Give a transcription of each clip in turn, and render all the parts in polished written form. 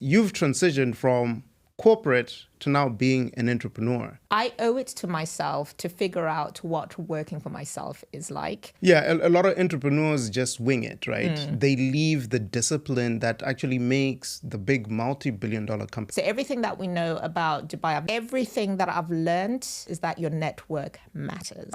you've transitioned from corporate to now being an entrepreneur. I owe it to myself to figure out what working for myself is like. Yeah, a lot of entrepreneurs just wing it, right? They leave the discipline that actually makes the big multi-billion-dollar company. So everything that we know about Dubai, everything that I've learned is that your network matters.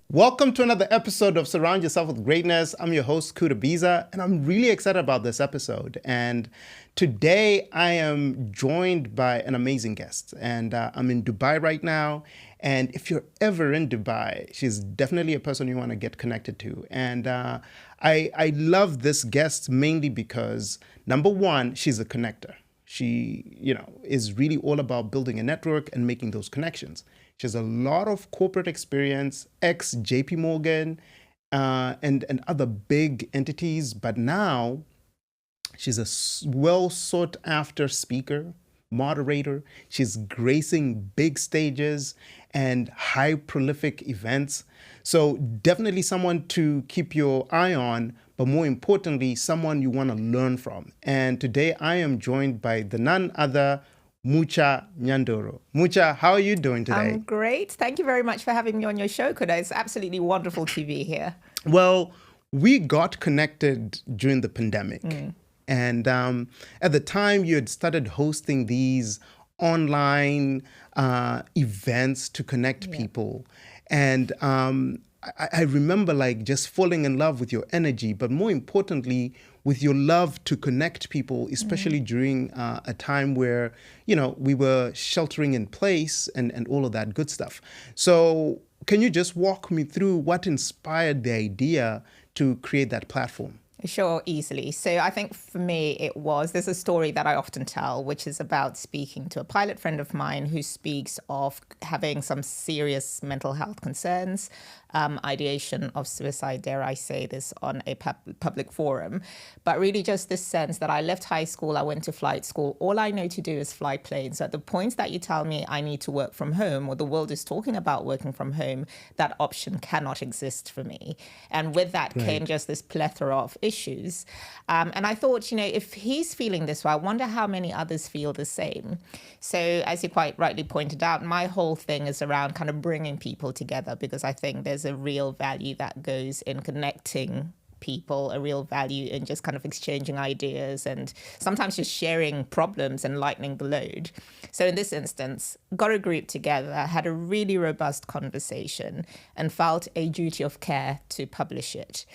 Welcome to another episode of Surround Yourself with Greatness. I'm your host, Kuda, Biza, and I'm really excited about this episode. And today I am joined by an amazing guest. And I'm in Dubai right now. And if you're ever in Dubai, she's definitely a person you want to get connected to. And I love this guest mainly because, number one, she's a connector. She, is really all about building a network and making those connections. She has a lot of corporate experience, ex-JP Morgan, and other big entities. But now she's a well sought after speaker, moderator. She's gracing big stages and high prolific events. So definitely someone to keep your eye on, but more importantly, someone you want to learn from. And today I am joined by the none other Mucha Nyandoro. Mucha, how are you doing today? I'm great. Thank you very much for having me on your show, Kuda. It's absolutely wonderful to be here. Well, we got connected during the pandemic. And at the time, you had started hosting these online events to connect people. And I remember just falling in love with your energy, but more importantly, with your love to connect people, especially during a time where, we were sheltering in place and all of that good stuff. So can you just walk me through what inspired the idea to create that platform? Sure, easily. So I think for me, there's a story that I often tell, which is about speaking to a pilot friend of mine who speaks of having some serious mental health concerns, ideation of suicide, dare I say this, on a public forum. But really just this sense that I left high school, I went to flight school. All I know to do is fly planes. So at the point that you tell me I need to work from home, or the world is talking about working from home, that option cannot exist for me. And with that came just this plethora of issues. And I thought, if he's feeling this way, I wonder how many others feel the same. So as you quite rightly pointed out, my whole thing is around kind of bringing people together, because I think there's a real value that goes in connecting people, a real value in just kind of exchanging ideas and sometimes just sharing problems and lightening the load. So in this instance, got a group together, had a really robust conversation and felt a duty of care to publish it.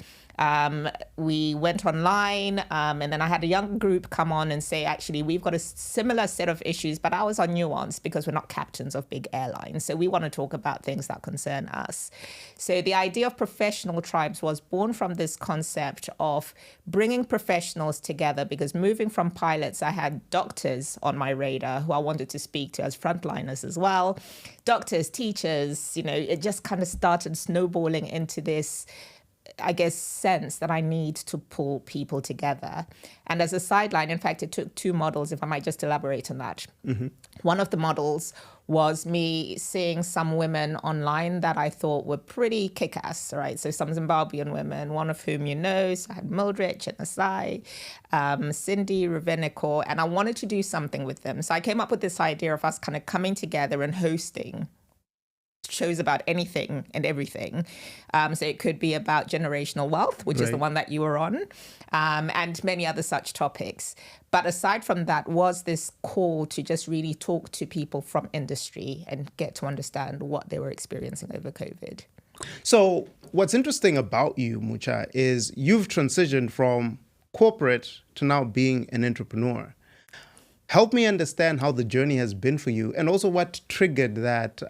We went online and then I had a young group come on and say, actually, we've got a similar set of issues, but ours are nuanced because we're not captains of big airlines. So we want to talk about things that concern us. So the idea of professional tribes was born from this concept of bringing professionals together, because moving from pilots, I had doctors on my radar who I wanted to speak to as frontliners as well. Doctors, teachers, it just kind of started snowballing into this, I guess, sense that I need to pull people together. And as a sideline, in fact, it took two models, if I might just elaborate on that. One of the models was me seeing some women online that I thought were pretty kick-ass, right? So some Zimbabwean women, one of whom so I had Mildred, Chinasai, Cindy, Ravenikor, and I wanted to do something with them. So I came up with this idea of us kind of coming together and hosting shows about anything and everything. So it could be about generational wealth, which is the one that you were on, and many other such topics. But aside from that was this call to just really talk to people from industry and get to understand what they were experiencing over COVID. So what's interesting about you, Mucha, is you've transitioned from corporate to now being an entrepreneur. Help me understand how the journey has been for you and also what triggered that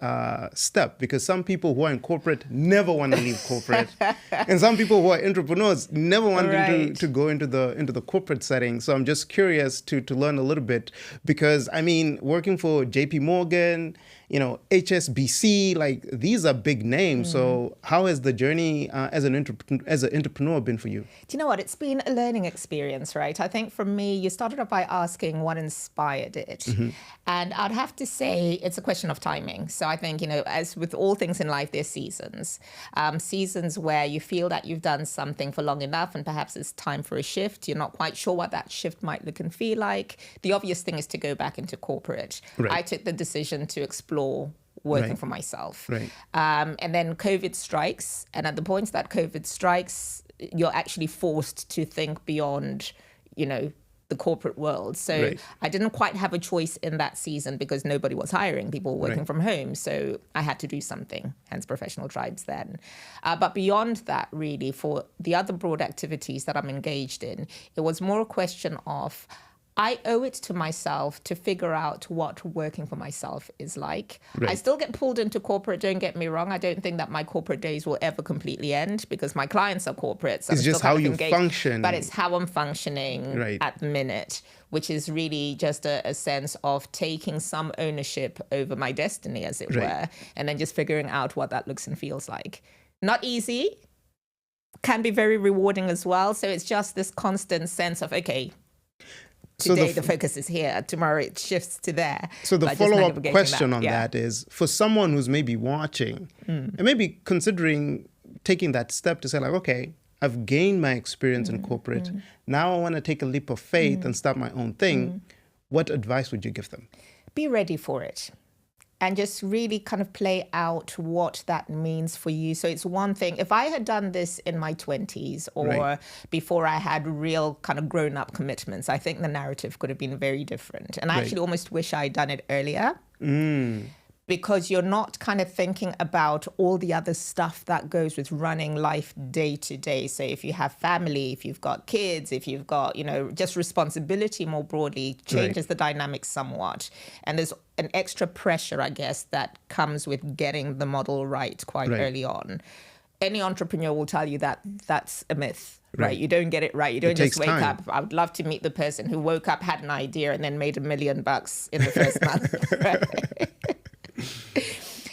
step, because some people who are in corporate never want to leave corporate and some people who are entrepreneurs never want to go into the corporate setting. So I'm just curious to learn a little bit, because working for JP Morgan, HSBC, these are big names. So how has the journey as an entrepreneur been for you? Do you know what? It's been a learning experience, right? I think for me, you started off by asking what inspired inspired it. And I'd have to say it's a question of timing. So I think, as with all things in life, there's seasons. Seasons where you feel that you've done something for long enough and perhaps it's time for a shift. You're not quite sure what that shift might look and feel like. The obvious thing is to go back into corporate. Right. I took the decision to explore working for myself. Right. And then COVID strikes. And at the point that COVID strikes, you're actually forced to think beyond, the corporate world. So I didn't quite have a choice in that season because nobody was hiring. People were working from home. So I had to do something, hence Professional Tribes then. But beyond that, really, for the other broad activities that I'm engaged in, it was more a question of I owe it to myself to figure out what working for myself is like. Right. I still get pulled into corporate, don't get me wrong. I don't think that my corporate days will ever completely end because my clients are corporate. So it's just how you function. But it's how I'm functioning at the minute, which is really just a sense of taking some ownership over my destiny, as it were, and then just figuring out what that looks and feels like. Not easy, can be very rewarding as well. So it's just this constant sense of, okay, today the focus is here, tomorrow it shifts to there. So the follow-up question on that is, for someone who's maybe watching and maybe considering taking that step to say like, okay, I've gained my experience in corporate, now I want to take a leap of faith and start my own thing, what advice would you give them? Be ready for it. And just really kind of play out what that means for you. So it's one thing, if I had done this in my 20s or before I had real kind of grown-up commitments, I think the narrative could have been very different. And I actually almost wish I'd done it earlier. Because you're not kind of thinking about all the other stuff that goes with running life day to day. So if you have family, if you've got kids, if you've got, just responsibility more broadly, changes the dynamics somewhat. And there's an extra pressure, I guess, that comes with getting the model right quite early on. Any entrepreneur will tell you that that's a myth. Right. You don't get it right. You don't just wake up. I would love to meet the person who woke up, had an idea, and then made $1 million in the first month. Right?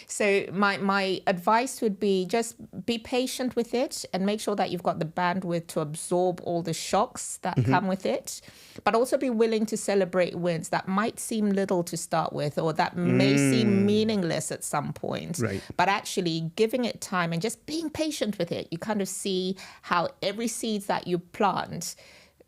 So my advice would be just be patient with it and make sure that you've got the bandwidth to absorb all the shocks that come with it, but also be willing to celebrate wins that might seem little to start with or that may seem meaningless at some point. But actually giving it time and just being patient with it, you kind of see how every seed that you plant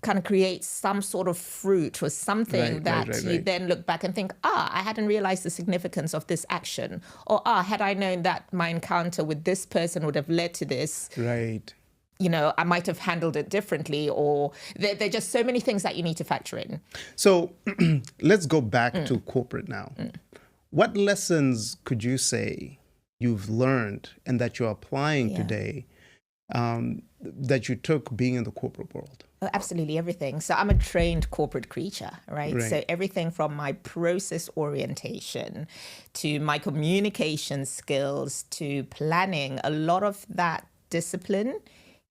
kind of creates some sort of fruit or something that you then look back and think, I hadn't realized the significance of this action. Or, had I known that my encounter with this person would have led to this, I might have handled it differently. Or there are just so many things that you need to factor in. So let's go back to corporate now. What lessons could you say you've learned and that you're applying today that you took being in the corporate world? Oh, absolutely everything. So I'm a trained corporate creature, right? So everything from my process orientation to my communication skills to planning, a lot of that discipline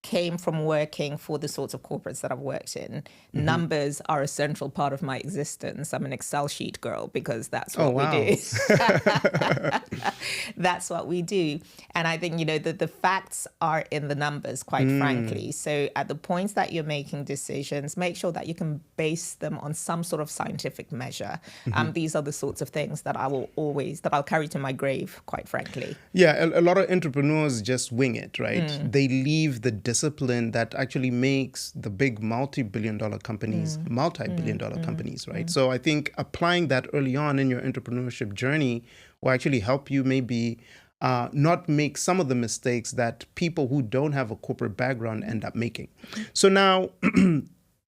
came from working for the sorts of corporates that I've worked in. Numbers are a central part of my existence. I'm an Excel sheet girl because that's what we do. That's what we do. And I think, the facts are in the numbers, quite frankly. So at the points that you're making decisions, make sure that you can base them on some sort of scientific measure. These are the sorts of things that I'll carry to my grave, quite frankly. Yeah, a lot of entrepreneurs just wing it, right? They leave the discipline that actually makes the big multi-billion dollar companies, multi-billion dollar companies, right? So I think applying that early on in your entrepreneurship journey will actually help you maybe not make some of the mistakes that people who don't have a corporate background end up making. So now,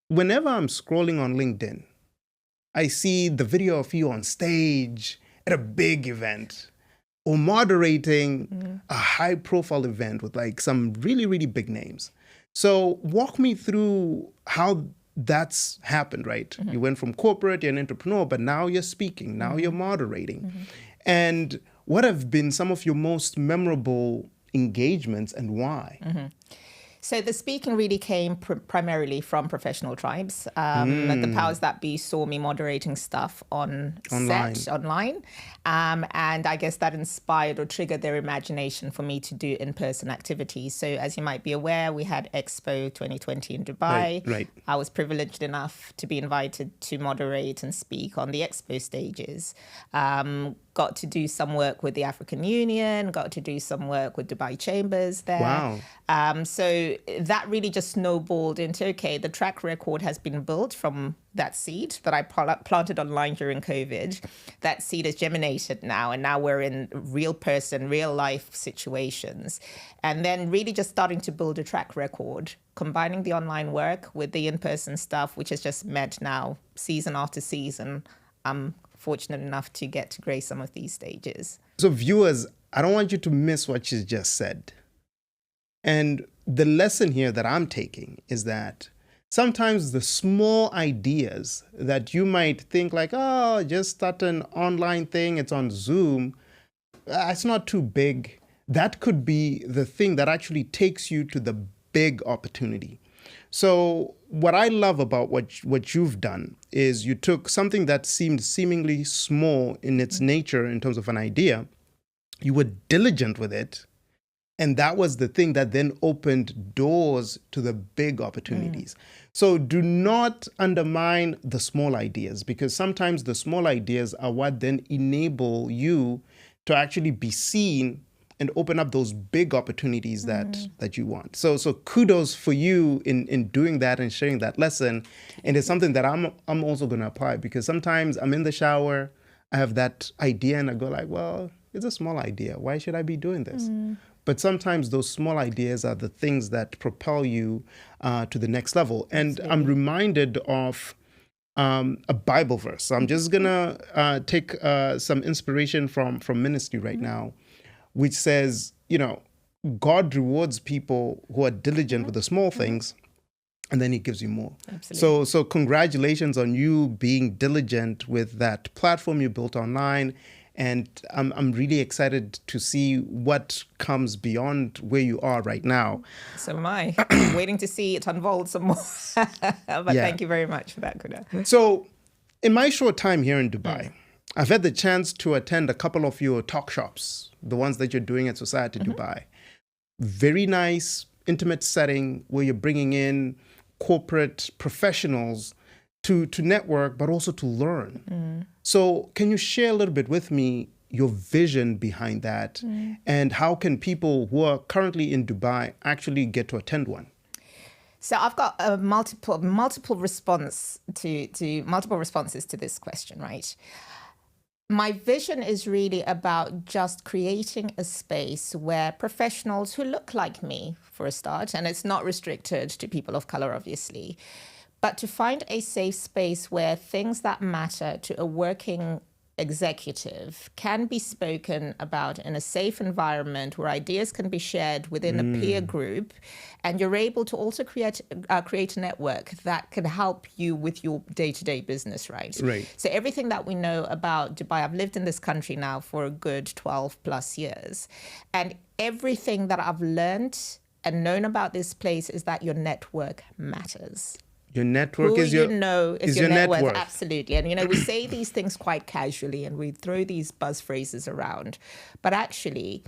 whenever I'm scrolling on LinkedIn, I see the video of you on stage at a big event, or moderating a high-profile event with like some really, really big names. So walk me through how that's happened, right? You went from corporate, you're an entrepreneur, but now you're speaking, now you're moderating. And what have been some of your most memorable engagements and why? So the speaking really came primarily from professional tribes. The powers that be saw me moderating stuff on set online. And I guess that inspired or triggered their imagination for me to do in-person activities. So as you might be aware, we had Expo 2020 in Dubai. Right. I was privileged enough to be invited to moderate and speak on the Expo stages. Got to do some work with the African Union, got to do some work with Dubai Chambers there. Wow. So that really just snowballed into, okay, the track record has been built from that seed that I planted online during COVID. That seed has germinated now, and now we're in real person, real life situations. And then really just starting to build a track record, combining the online work with the in-person stuff, which has just meant now season after season, I'm fortunate enough to get to grace some of these stages. So viewers, I don't want you to miss what she's just said. And the lesson here that I'm taking is that sometimes the small ideas that you might think like, oh, just start an online thing, it's on Zoom, it's not too big. That could be the thing that actually takes you to the big opportunity. So what I love about what you've done is you took something that seemed seemingly small in its nature in terms of an idea, you were diligent with it, and that was the thing that then opened doors to the big opportunities. So do not undermine the small ideas, because sometimes the small ideas are what then enable you to actually be seen and open up those big opportunities that you want. So kudos for you in doing that and sharing that lesson. And it's something that I'm also going to apply, because sometimes I'm in the shower, I have that idea and I go like, well, it's a small idea. Why should I be doing this? But sometimes those small ideas are the things that propel you to the next level. And I'm reminded of a Bible verse. So I'm just going to take some inspiration from ministry right now, which says, you know, God rewards people who are diligent with the small things, and then he gives you more. Absolutely. So congratulations on you being diligent with that platform you built online. And I'm really excited to see what comes beyond where you are right now. So am I. I'm waiting to see it unfold some more. But thank you very much for that, Kuda. So in my short time here in Dubai, I've had the chance to attend a couple of your talk shops, the ones that you're doing at Society Dubai. Very nice, intimate setting where you're bringing in corporate professionals to network, but also to learn. So can you share a little bit with me your vision behind that, and how can people who are currently in Dubai actually get to attend one? So I've got a multiple responses to this question, right? My vision is really about just creating a space where professionals who look like me, for a start, and it's not restricted to people of color, obviously, but to find a safe space where things that matter to a working executive can be spoken about in a safe environment where ideas can be shared within a peer group, and you're able to also create a network that can help you with your day-to-day business, right? So everything that we know about Dubai, I've lived in this country now for a good 12 plus years, and everything that I've learned and known about this place is that your network matters. Your network is your net worth. Absolutely. And, you know, we say these things quite casually and we throw these buzz phrases around. But actually,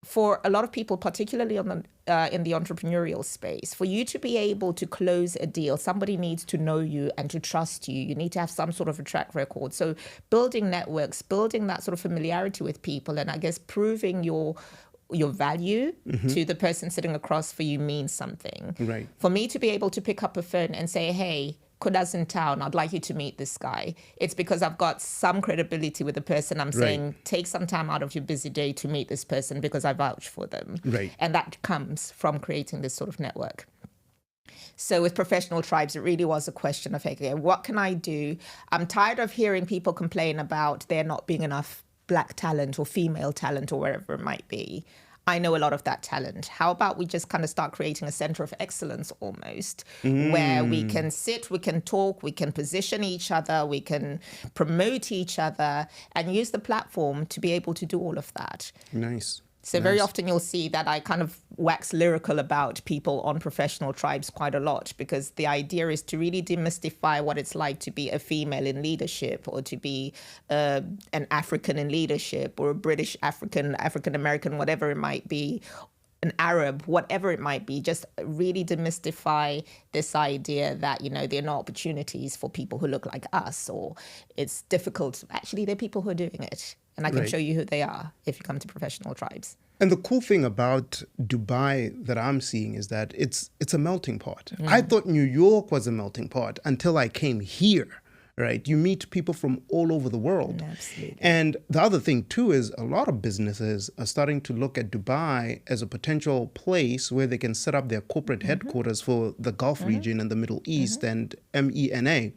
for a lot of people, particularly in the entrepreneurial space, for you to be able to close a deal, somebody needs to know you and to trust you. You need to have some sort of a track record. So building networks, building that sort of familiarity with people, and I guess proving your value to the person sitting across for you means something. For me to be able to pick up a phone and say, hey, Kuda's in town, I'd like you to meet this guy. It's because I've got some credibility with the person. I'm saying, take some time out of your busy day to meet this person because I vouch for them. And that comes from creating this sort of network. So with professional tribes, it really was a question of, okay, what can I do? I'm tired of hearing people complain about there not being enough Black talent or female talent or wherever it might be. I know a lot of that talent. How about we just kind of start creating a center of excellence almost, where we can sit, we can talk, we can position each other, we can promote each other and use the platform to be able to do all of that. Nice. So very often you'll see that I kind of wax lyrical about people on professional tribes quite a lot, because the idea is to really demystify what it's like to be a female in leadership, or to be an African in leadership, or a British African, African American, whatever it might be, an Arab, whatever it might be. Just really demystify this idea that, there are no opportunities for people who look like us, or it's difficult. Actually, there are people who are doing it. And I can show you who they are if you come to professional tribes. And the cool thing about Dubai that I'm seeing is that it's a melting pot. I thought New York was a melting pot until I came here, right? You meet people from all over the world. Absolutely. And the other thing too is a lot of businesses are starting to look at Dubai as a potential place where they can set up their corporate headquarters for the Gulf region and the Middle East and MENA.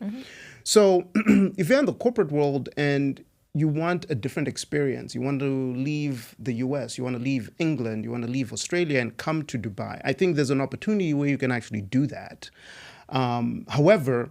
So if you're in the corporate world and you want a different experience, you want to leave the US, you want to leave England, you want to leave Australia and come to Dubai, I think there's an opportunity where you can actually do that. However,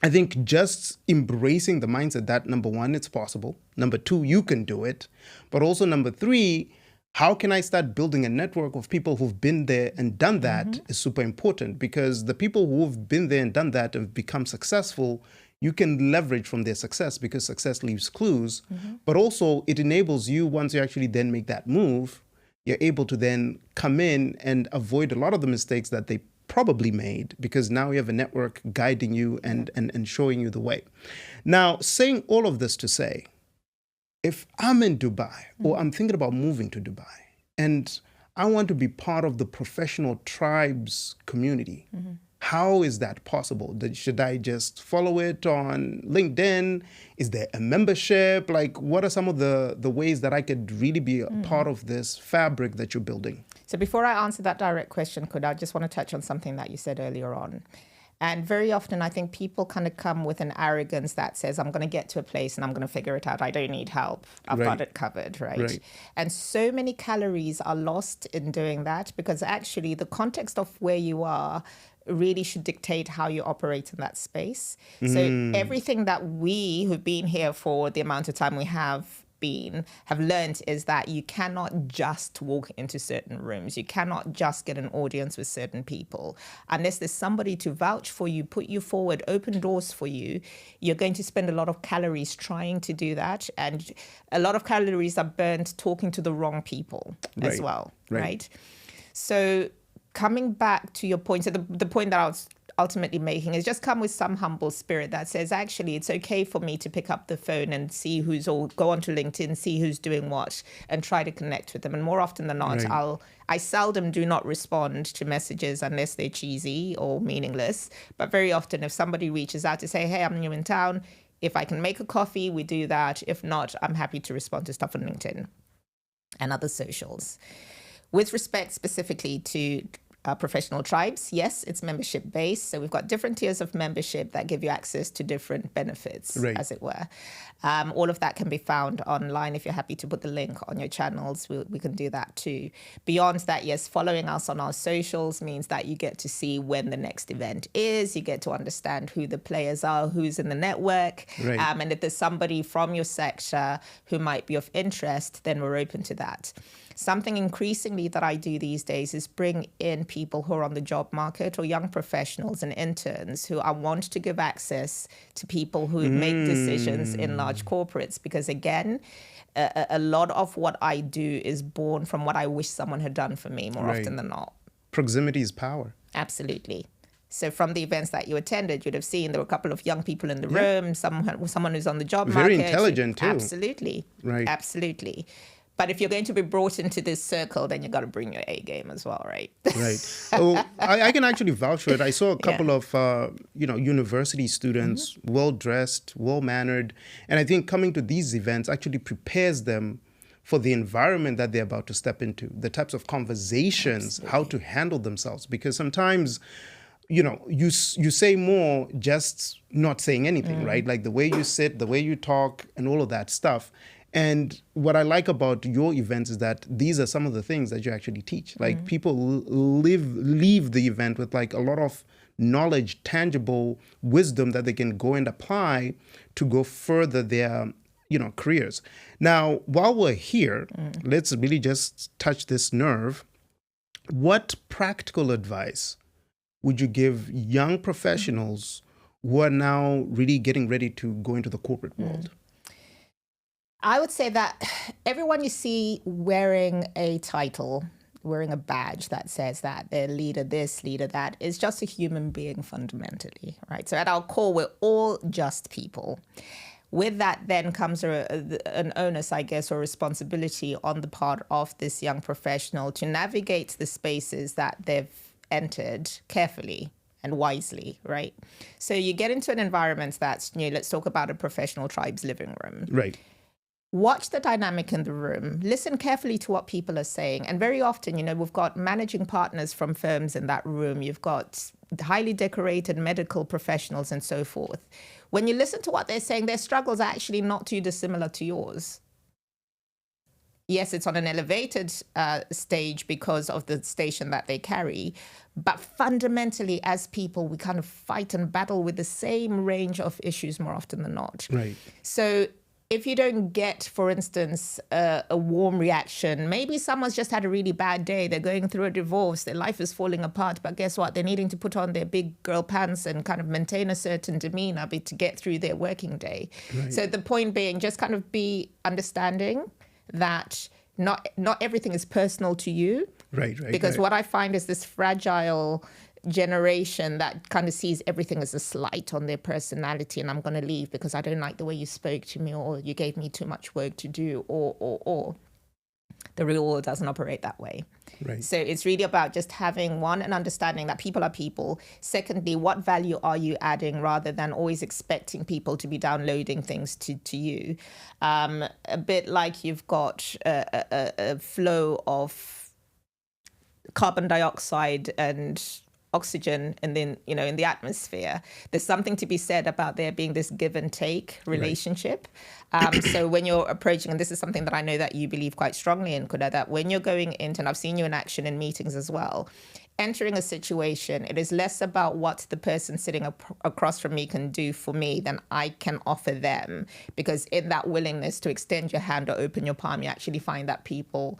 I think just embracing the mindset that, number one, it's possible. Number two, you can do it. But also number three, how can I start building a network of people who've been there and done that is super important, because the people who've been there and done that have become successful, you can leverage from their success, because success leaves clues. But also it enables you, once you actually then make that move, you're able to then come in and avoid a lot of the mistakes that they probably made, because now you have a network guiding you and showing you the way. Now, saying all of this to say, if I'm in Dubai or I'm thinking about moving to Dubai and I want to be part of the professional tribes community, how is that possible? Should I just follow it on LinkedIn? Is there a membership? Like, what are some of the ways that I could really be a part of this fabric that you're building? So before I answer that direct question, Kuda, I just want to touch on something that you said earlier on. And very often I think people kind of come with an arrogance that says, I'm going to get to a place and I'm going to figure it out. I don't need help. I've got it covered, right? And so many calories are lost in doing that, because actually the context of where you are really should dictate how you operate in that space. So everything that we who've been here for the amount of time we have learned is that you cannot just walk into certain rooms. You cannot just get an audience with certain people. Unless there's somebody to vouch for you, put you forward, open doors for you, you're going to spend a lot of calories trying to do that. And a lot of calories are burnt talking to the wrong people as well, right? So coming back to your point, so the point that I was ultimately making is just come with some humble spirit that says, actually, it's okay for me to pick up the phone and see go onto LinkedIn, see who's doing what, and try to connect with them. And more often than not, I seldom do not respond to messages unless they're cheesy or meaningless. But very often, if somebody reaches out to say, hey, I'm new in town, if I can make a coffee, we do that. If not, I'm happy to respond to stuff on LinkedIn and other socials. With respect specifically to professional tribes, yes, it's membership based. So we've got different tiers of membership that give you access to different benefits, as it were. All of that can be found online. If you're happy to put the link on your channels, we can do that too. Beyond that, yes, following us on our socials means that you get to see when the next event is. You get to understand who the players are, who's in the network. And if there's somebody from your sector who might be of interest, then we're open to that. Something increasingly that I do these days is bring in people who are on the job market, or young professionals and interns who I want to give access to people who make decisions in large corporates. Because again, a lot of what I do is born from what I wish someone had done for me more often than not. Proximity is power. Absolutely. So from the events that you attended, you'd have seen there were a couple of young people in the room, someone who's on the job market. Very intelligent too. Absolutely. Absolutely. But if you're going to be brought into this circle, then you got to bring your A game as well, right? So I can actually vouch for it. I saw a couple of, university students, well-dressed, well-mannered. And I think coming to these events actually prepares them for the environment that they're about to step into, the types of conversations, how to handle themselves. Because sometimes, you say more just not saying anything, right? Like the way you sit, the way you talk, and all of that stuff. And what I like about your events is that these are some of the things that you actually teach. Like people leave the event with like a lot of knowledge, tangible wisdom that they can go and apply to go further their careers. Now, while we're here, let's really just touch this nerve. What practical advice would you give young professionals who are now really getting ready to go into the corporate world? I would say that everyone you see wearing a title, wearing a badge that says that they're leader this, leader that, is just a human being fundamentally, right? So at our core, we're all just people. With that then comes an onus, I guess, or responsibility on the part of this young professional to navigate the spaces that they've entered carefully and wisely, right? So you get into an environment that's, let's talk about a professional tribe's living room. Right. Watch the dynamic in the room. Listen carefully to what people are saying. And very often, we've got managing partners from firms in that room. You've got highly decorated medical professionals and so forth. When you listen to what they're saying, their struggles are actually not too dissimilar to yours. Yes, it's on an elevated stage because of the station that they carry. But fundamentally, as people, we kind of fight and battle with the same range of issues more often than not. Right. So if you don't get, for instance, a warm reaction, maybe someone's just had a really bad day, they're going through a divorce, their life is falling apart, but guess what? They're needing to put on their big girl pants and kind of maintain a certain demeanor to get through their working day. Right. So the point being, just kind of be understanding that not everything is personal to you. Right. Because what I find is this fragile generation that kind of sees everything as a slight on their personality, and I'm going to leave because I don't like the way you spoke to me, or you gave me too much work to do, or the real world doesn't operate that way. Right. So it's really about just having, one, an understanding that people are people. Secondly, what value are you adding, rather than always expecting people to be downloading things to you. A bit like you've got a flow of carbon dioxide and oxygen, and then in the atmosphere, there's something to be said about there being this give and take relationship. Right. So when you're approaching, and this is something that I know that you believe quite strongly in, Kuda, that when you're going into, and I've seen you in action in meetings as well, entering a situation, it is less about what the person sitting across from me can do for me than I can offer them. Because in that willingness to extend your hand or open your palm, you actually find that people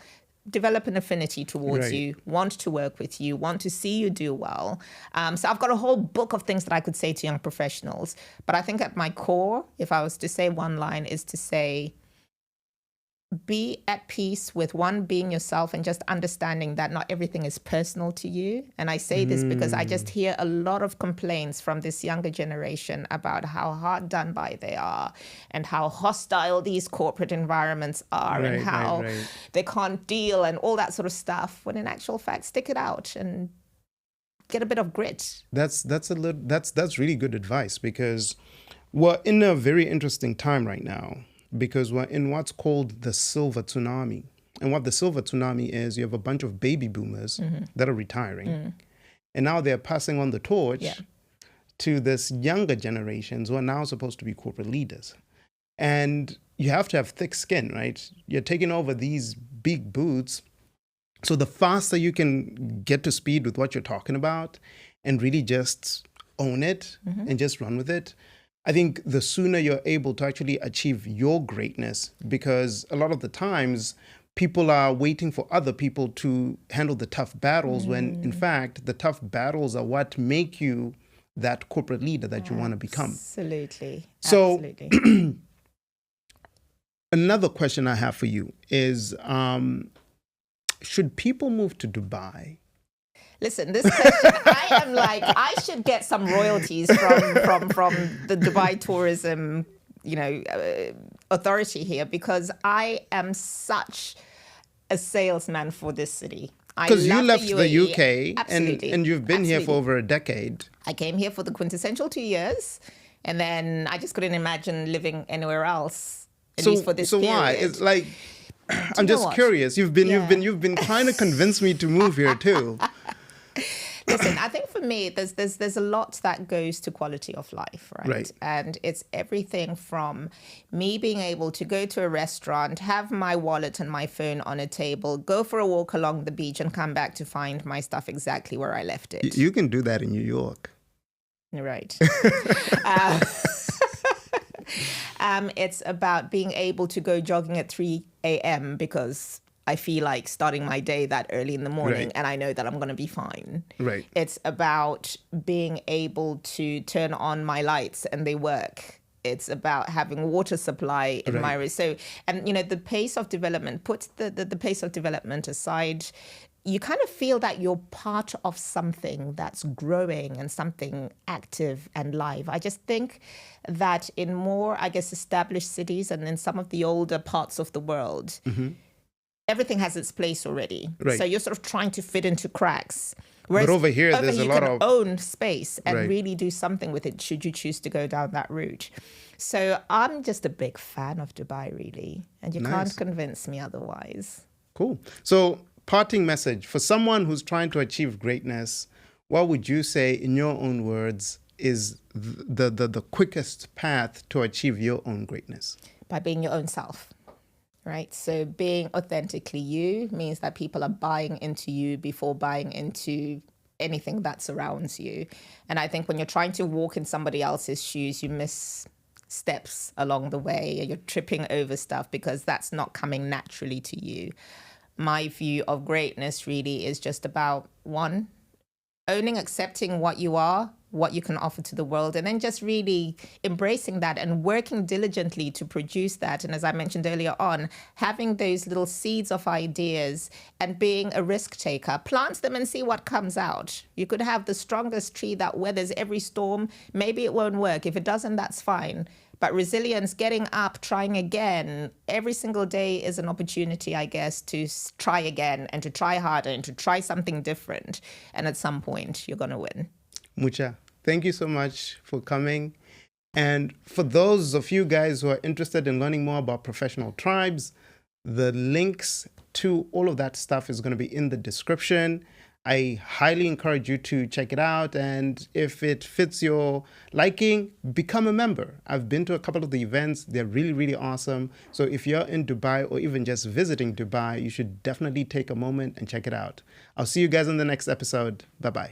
develop an affinity towards you, want to work with you, want to see you do well. So I've got a whole book of things that I could say to young professionals. But I think at my core, if I was to say one line, is to say, be at peace with, one, being yourself and just understanding that not everything is personal to you. And I say this because I just hear a lot of complaints from this younger generation about how hard done by they are and how hostile these corporate environments are, and how they can't deal and all that sort of stuff. When in actual fact, stick it out and get a bit of grit. That's really good advice, because we're in a very interesting time right now. Because we're in what's called the silver tsunami. And what the silver tsunami is, you have a bunch of baby boomers that are retiring. And now they're passing on the torch to this younger generations who are now supposed to be corporate leaders. And you have to have thick skin, right? You're taking over these big boots. So the faster you can get to speed with what you're talking about and really just own it and just run with it, I think the sooner you're able to actually achieve your greatness, because a lot of the times people are waiting for other people to handle the tough battles, when in fact the tough battles are what make you that corporate leader that you want to become. Absolutely. So another question I have for you is, should people move to Dubai? Listen, this question, I am like, I should get some royalties from the Dubai tourism, authority here, because I am such a salesman for this city. Because you left the UK and you've been here for over a decade. I came here for the quintessential 2 years, and then I just couldn't imagine living anywhere else, at least for this period. So why? It's like, I'm just curious. You've been trying to convince me to move here too. Listen, I think for me, there's a lot that goes to quality of life, right? And it's everything from me being able to go to a restaurant, have my wallet and my phone on a table, go for a walk along the beach and come back to find my stuff exactly where I left it. You can do that in New York. Right. It's about being able to go jogging at 3 a.m. because I feel like starting my day that early in the morning, and I know that I'm going to be fine. Right. It's about being able to turn on my lights and they work. It's about having water supply in my room. So, and the pace of development, put the pace of development aside, you kind of feel that you're part of something that's growing and something active and live. I just think that in more, I guess, established cities and in some of the older parts of the world, everything has its place already. Right. So you're sort of trying to fit into cracks. Whereas but over here, there's a lot of... own space and really do something with it should you choose to go down that route. So I'm just a big fan of Dubai, really. And you can't convince me otherwise. Cool. So parting message for someone who's trying to achieve greatness, what would you say, in your own words, is the quickest path to achieve your own greatness? By being your own self. Right. So being authentically you means that people are buying into you before buying into anything that surrounds you. And I think when you're trying to walk in somebody else's shoes, you miss steps along the way. You're tripping over stuff because that's not coming naturally to you. My view of greatness really is just about one, owning, accepting what you are, what you can offer to the world, and then just really embracing that and working diligently to produce that. And as I mentioned earlier on, having those little seeds of ideas and being a risk taker, plant them and see what comes out. You could have the strongest tree that weathers every storm. Maybe it won't work. If it doesn't, that's fine. But resilience, getting up, trying again, every single day is an opportunity, I guess, to try again and to try harder and to try something different. And at some point, you're going to win. Mucha, thank you so much for coming. And for those of you guys who are interested in learning more about professional tribes, the links to all of that stuff is going to be in the description. I highly encourage you to check it out. And if it fits your liking, become a member. I've been to a couple of the events. They're really, really awesome. So if you're in Dubai or even just visiting Dubai, you should definitely take a moment and check it out. I'll see you guys in the next episode. Bye-bye.